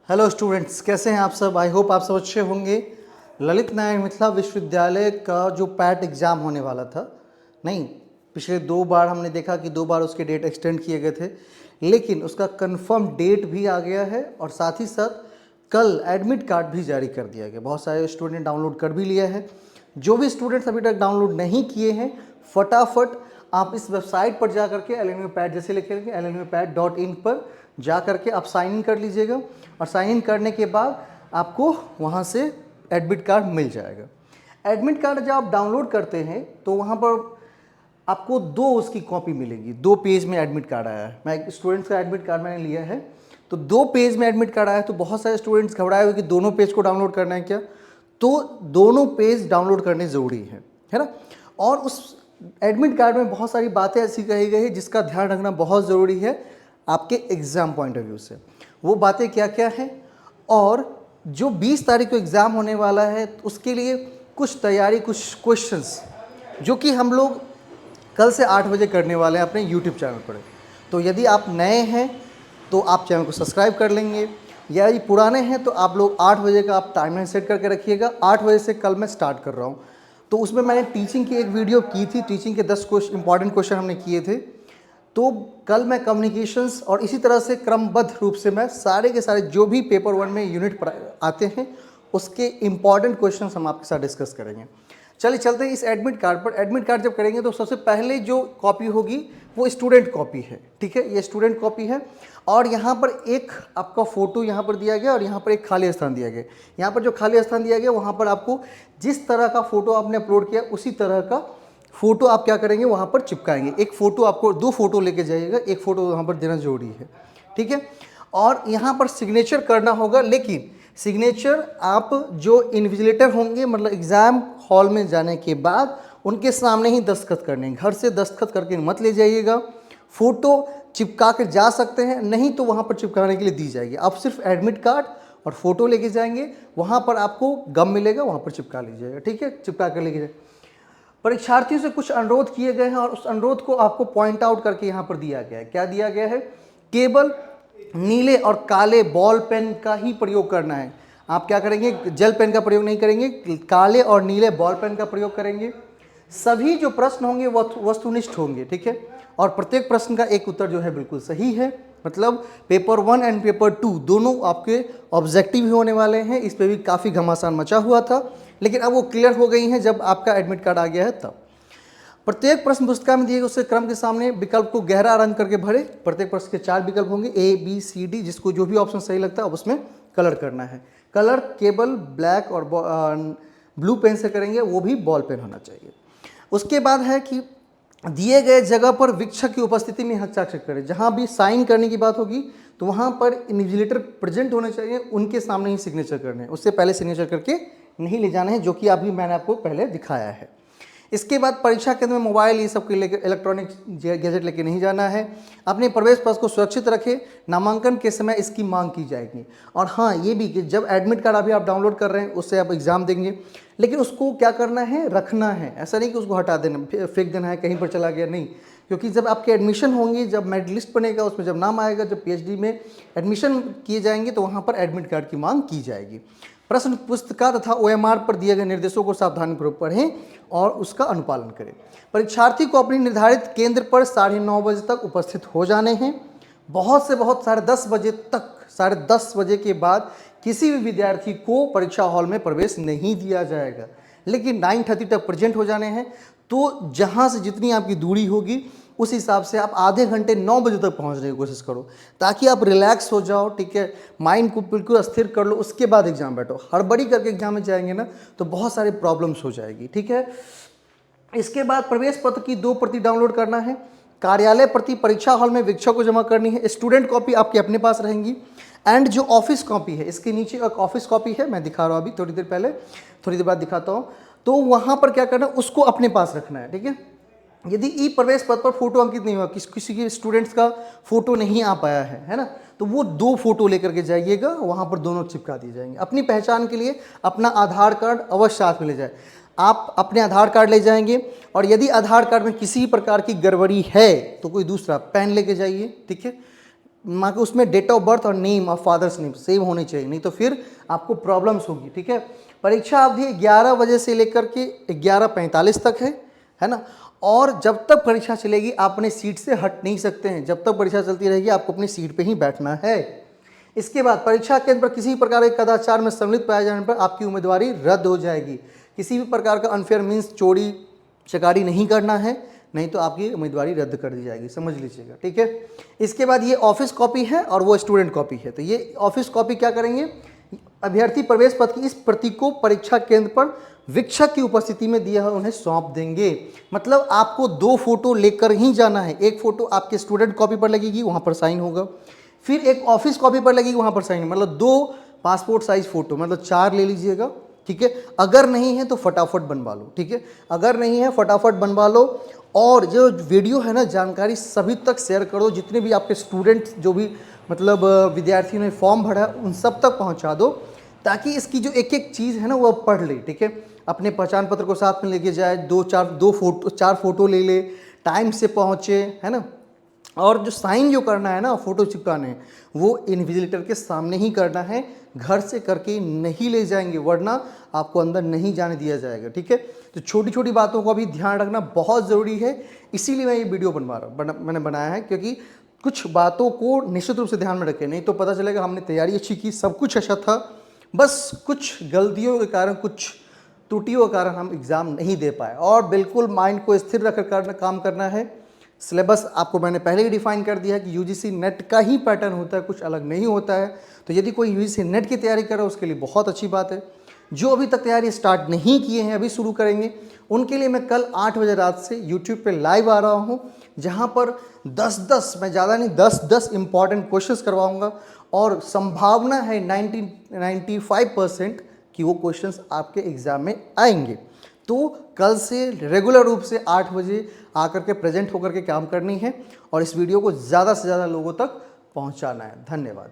Hello students, कैसे हैं आप सब। आई होप आप सब अच्छे होंगे। ललित नारायण मिथिला विश्वविद्यालय का जो पैट एग्ज़ाम होने वाला था, नहीं पिछले 2 बार हमने देखा कि 2 बार उसके डेट एक्सटेंड किए गए थे, लेकिन उसका कंफर्म डेट भी आ गया है और साथ ही साथ कल एडमिट कार्ड भी जारी कर दिया गया। बहुत सारे स्टूडेंट डाउनलोड कर भी लिया है। जो भी स्टूडेंट्स अभी तक डाउनलोड नहीं किए हैं, फटाफट आप इस वेबसाइट पर जा करके LNU पैट जैसे लिखेंगे LNUPAT.in पर जा करके आप साइन इन कर लीजिएगा और साइन इन करने के बाद आपको वहाँ से एडमिट कार्ड मिल जाएगा। एडमिट कार्ड जब आप डाउनलोड करते हैं तो वहाँ पर आपको 2 उसकी कॉपी मिलेगी। 2 पेज में एडमिट कार्ड आया है। मैं एक स्टूडेंट्स का एडमिट कार्ड मैंने लिया है, तो 2 पेज में एडमिट कार्ड आया है। तो बहुत सारे स्टूडेंट्स घबराए हुए कि दोनों पेज को डाउनलोड करना है क्या, तो दोनों पेज डाउनलोड करने ज़रूरी है ना। और उस एडमिट कार्ड में बहुत सारी बातें ऐसी कही गई है जिसका ध्यान रखना बहुत ज़रूरी है आपके एग्ज़ाम पॉइंट ऑफ व्यू से। वो बातें क्या क्या हैं, और जो 20 तारीख को एग्ज़ाम होने वाला है उसके लिए कुछ तैयारी, कुछ क्वेश्चंस जो कि हम लोग कल से 8 बजे करने वाले हैं अपने यूट्यूब चैनल पर। तो यदि आप नए हैं तो आप चैनल को सब्सक्राइब कर लेंगे, या यदि पुराने हैं तो आप लोग 8 बजे का आप टाइमलाइन सेट करके रखिएगा। 8 बजे से कल मैं स्टार्ट कर रहा हूँ। तो उसमें मैंने टीचिंग की एक वीडियो की थी, टीचिंग के 10 इंपॉर्टेंट क्वेश्चन हमने किए थे। तो कल मैं कम्युनिकेशंस और इसी तरह से क्रमबद्ध रूप से मैं सारे के सारे जो भी पेपर 1 में यूनिट आते हैं उसके इंपॉर्टेंट क्वेश्चंस हम आपके साथ डिस्कस करेंगे। चलिए चलते हैं इस एडमिट कार्ड पर। एडमिट कार्ड जब करेंगे तो सबसे पहले जो कॉपी होगी वो स्टूडेंट कॉपी है, ठीक है। ये स्टूडेंट कॉपी है और यहाँ पर एक आपका फ़ोटो यहाँ पर दिया गया और यहाँ पर एक खाली स्थान दिया गया। यहाँ पर जो खाली स्थान दिया गया वहाँ पर आपको जिस तरह का फ़ोटो आपने अपलोड किया उसी तरह का फ़ोटो आप क्या करेंगे वहाँ पर चिपकाएंगे। एक फ़ोटो आपको 2 फोटो लेके जाइएगा, एक फ़ोटो वहाँ पर देना जरूरी है, ठीक है। और यहाँ पर सिग्नेचर करना होगा, लेकिन सिग्नेचर आप जो इन्विजिलेटर होंगे, मतलब एग्ज़ाम हॉल में जाने के बाद उनके सामने ही दस्तखत करने, घर से दस्तखत करके मत ले जाइएगा। फ़ोटो चिपका कर जा सकते हैं, नहीं तो वहाँ पर चिपकाने के लिए दी जाएगी। आप सिर्फ एडमिट कार्ड और फ़ोटो लेके जाएंगे, वहाँ पर आपको गम मिलेगा, वहाँ पर चिपका लीजिएगा, ठीक है। चिपका कर लेके जाए। परीक्षार्थियों से कुछ अनुरोध किए गए हैं और उस अनुरोध को आपको पॉइंट आउट करके यहाँ पर दिया गया है। क्या दिया गया है? केवल नीले और काले बॉल पेन का ही प्रयोग करना है। आप क्या करेंगे? जेल पेन का प्रयोग नहीं करेंगे, काले और नीले बॉल पेन का प्रयोग करेंगे। सभी जो प्रश्न होंगे वो वस्तुनिष्ठ होंगे, ठीक है। और प्रत्येक प्रश्न का एक उत्तर जो है बिल्कुल सही है। मतलब पेपर 1 एंड पेपर 2 दोनों आपके ऑब्जेक्टिव ही होने वाले हैं। इस पर भी काफ़ी घमासान मचा हुआ था, लेकिन अब वो क्लियर हो गई हैं जब आपका एडमिट कार्ड आ गया है तब। प्रत्येक प्रश्न पुस्तिका में दिए गए उसके क्रम के सामने विकल्प को गहरा रंग करके भरे। प्रत्येक प्रश्न के 4 विकल्प होंगे, A, B, C, D, जिसको जो भी ऑप्शन सही लगता है अब उसमें कलर करना है। कलर केवल ब्लैक और ब्लू पेन से करेंगे, वो भी बॉल पेन होना चाहिए। उसके बाद है कि दिए गए जगह पर वीक्षक की उपस्थिति में हस्ताक्षर करें। जहाँ भी साइन करने की बात होगी तो वहाँ पर इन्विजिलेटर प्रेजेंट होने चाहिए, उनके सामने ही सिग्नेचर करने हैं, उससे पहले सिग्नेचर करके नहीं ले जाना है, जो कि अभी मैंने आपको पहले दिखाया है। इसके बाद परीक्षा केंद्र में मोबाइल ये सब के लेकर इलेक्ट्रॉनिक गैजेट लेके नहीं जाना है। अपने प्रवेश पत्र को सुरक्षित रखें, नामांकन के समय इसकी मांग की जाएगी। और हाँ, ये भी कि जब एडमिट कार्ड अभी आप डाउनलोड कर रहे हैं उससे आप एग्ज़ाम देंगे, लेकिन उसको क्या करना है? रखना है। ऐसा नहीं कि उसको हटा देना, फेंक देना है, कहीं पर चला गया, नहीं। क्योंकि जब आपके एडमिशन होंगी, जब मेरिट लिस्ट बनेगा उसमें जब नाम आएगा, जब PhD में एडमिशन किए जाएंगे तो वहाँ पर एडमिट कार्ड की मांग की जाएगी। प्रश्न पुस्तिका तथा OMR पर दिए गए निर्देशों को सावधानीपूर्वक पढ़ें और उसका अनुपालन करें। परीक्षार्थी को अपनी निर्धारित केंद्र पर 9:30 बजे तक उपस्थित हो जाने हैं। बहुत से बहुत 10:30 बजे तक, 10:30 बजे के बाद किसी भी विद्यार्थी को परीक्षा हॉल में प्रवेश नहीं दिया जाएगा, लेकिन 9:30 तक प्रेजेंट हो जाने हैं। तो जहाँ से जितनी आपकी दूरी होगी उस हिसाब से आप आधे घंटे 9 बजे तक पहुँचने की कोशिश करो, ताकि आप रिलैक्स हो जाओ, ठीक है। माइंड को बिल्कुल स्थिर कर लो, उसके बाद एग्जाम बैठो। हड़बड़ी करके एग्जाम में जाएंगे ना तो बहुत सारे प्रॉब्लम्स हो जाएगी, ठीक है। इसके बाद प्रवेश पत्र की 2 प्रति डाउनलोड करना है। कार्यालय प्रति परीक्षा हॉल में वीक्षक को जमा करनी है। स्टूडेंट कॉपी आपके अपने पास रहेंगी। एंड जो ऑफिस कॉपी है, इसके नीचे एक ऑफिस कॉपी है, मैं दिखा रहा हूँ अभी, थोड़ी देर पहले, थोड़ी देर बाद दिखाता हूँ। तो वहाँ पर क्या करना है? उसको अपने पास रखना है, ठीक है। यदि ई प्रवेश पत्र पर फोटो अंकित नहीं हुआ, किसी के स्टूडेंट्स का फोटो नहीं आ पाया है ना, तो वो 2 फोटो लेकर के जाइएगा, वहाँ पर दोनों चिपका दिए जाएंगे। अपनी पहचान के लिए अपना आधार कार्ड अवश्य साथ में ले जाए। आप अपने आधार कार्ड ले जाएंगे, और यदि आधार कार्ड में किसी प्रकार की गड़बड़ी है तो कोई दूसरा पेन लेके जाइए, ठीक है। माँ के उसमें डेट ऑफ बर्थ और नेम और फादर्स नेम सेम होने चाहिए, नहीं तो फिर आपको प्रॉब्लम्स होगी, ठीक है। परीक्षा अवधि 11 बजे से लेकर के 11:45 तक है ना। और जब तक परीक्षा चलेगी आप अपनी सीट से हट नहीं सकते हैं, जब तक परीक्षा चलती रहेगी आपको अपनी सीट पे ही बैठना है। इसके बाद परीक्षा केंद्र पर किसी भी प्रकार के कदाचार में सम्मिलित पाए जाने पर आपकी उम्मीदवारी रद्द हो जाएगी। किसी भी प्रकार का अनफेयर मीन्स चोरी चकारी नहीं करना है, नहीं तो आपकी उम्मीदवारी रद्द कर दी जाएगी, समझ लीजिएगा, ठीक है। इसके बाद ये ऑफिस कॉपी है और वो स्टूडेंट कॉपी है। तो ये ऑफिस कॉपी क्या करेंगे, अभ्यर्थी प्रवेश पत्र की इस प्रति को परीक्षा केंद्र पर वीक्षक की उपस्थिति में दिया है उन्हें सौंप देंगे। मतलब आपको 2 फोटो लेकर ही जाना है, एक फोटो आपके स्टूडेंट कॉपी पर लगेगी, वहाँ पर साइन होगा, फिर एक ऑफिस कॉपी पर लगेगी, वहाँ पर साइन, मतलब 2 पासपोर्ट साइज फोटो, मतलब 4 ले लीजिएगा, ठीक है। अगर नहीं है तो फटाफट बनवा लो, ठीक है, अगर नहीं है फटाफट बनवा लो। और जो वीडियो है ना, जानकारी सभी तक शेयर करो, जितने भी आपके स्टूडेंट जो भी मतलब विद्यार्थियों ने फॉर्म भरा है उन सब तक पहुंचा दो, ताकि इसकी जो एक एक चीज़ है ना वो पढ़ ले, ठीक है। अपने पहचान पत्र को साथ में लेके जाए, 4 फोटो ले ले, टाइम से पहुँचे, है ना। और जो साइन जो करना है ना, फोटो चिपकाने, वो इन्विजिलेटर के सामने ही करना है, घर से करके नहीं ले जाएंगे, वरना आपको अंदर नहीं जाने दिया जाएगा, ठीक है। तो छोटी छोटी बातों का भी ध्यान रखना बहुत ज़रूरी है, इसीलिए मैं ये वीडियो मैंने बनाया है, क्योंकि कुछ बातों को निश्चित रूप से ध्यान में रखें, नहीं तो पता चलेगा हमने तैयारी अच्छी की, सब कुछ अच्छा था, बस कुछ गलतियों के कारण, कुछ त्रुटियों के कारण हम एग्ज़ाम नहीं दे पाए। और बिल्कुल माइंड को स्थिर रखकर काम करना है। सिलेबस आपको मैंने पहले ही डिफाइन कर दिया है कि यूजीसी नेट का ही पैटर्न होता है, कुछ अलग नहीं होता है। तो यदि कोई यूजीसी नेट की तैयारी कर रहा है उसके लिए बहुत अच्छी बात है। जो अभी तक तैयारी स्टार्ट नहीं किए हैं, अभी शुरू करेंगे, उनके लिए मैं कल 8 बजे रात से यूट्यूब पे लाइव आ रहा हूँ, जहाँ पर 10-10, मैं ज़्यादा नहीं, 10-10 इंपॉर्टेंट क्वेश्चंस करवाऊँगा। और संभावना है 95% कि वो क्वेश्चंस आपके एग्ज़ाम में आएंगे। तो कल से रेगुलर रूप से 8 बजे आकर के प्रेजेंट होकर के काम करनी है और इस वीडियो को ज़्यादा से ज़्यादा लोगों तक पहुंचाना है। धन्यवाद।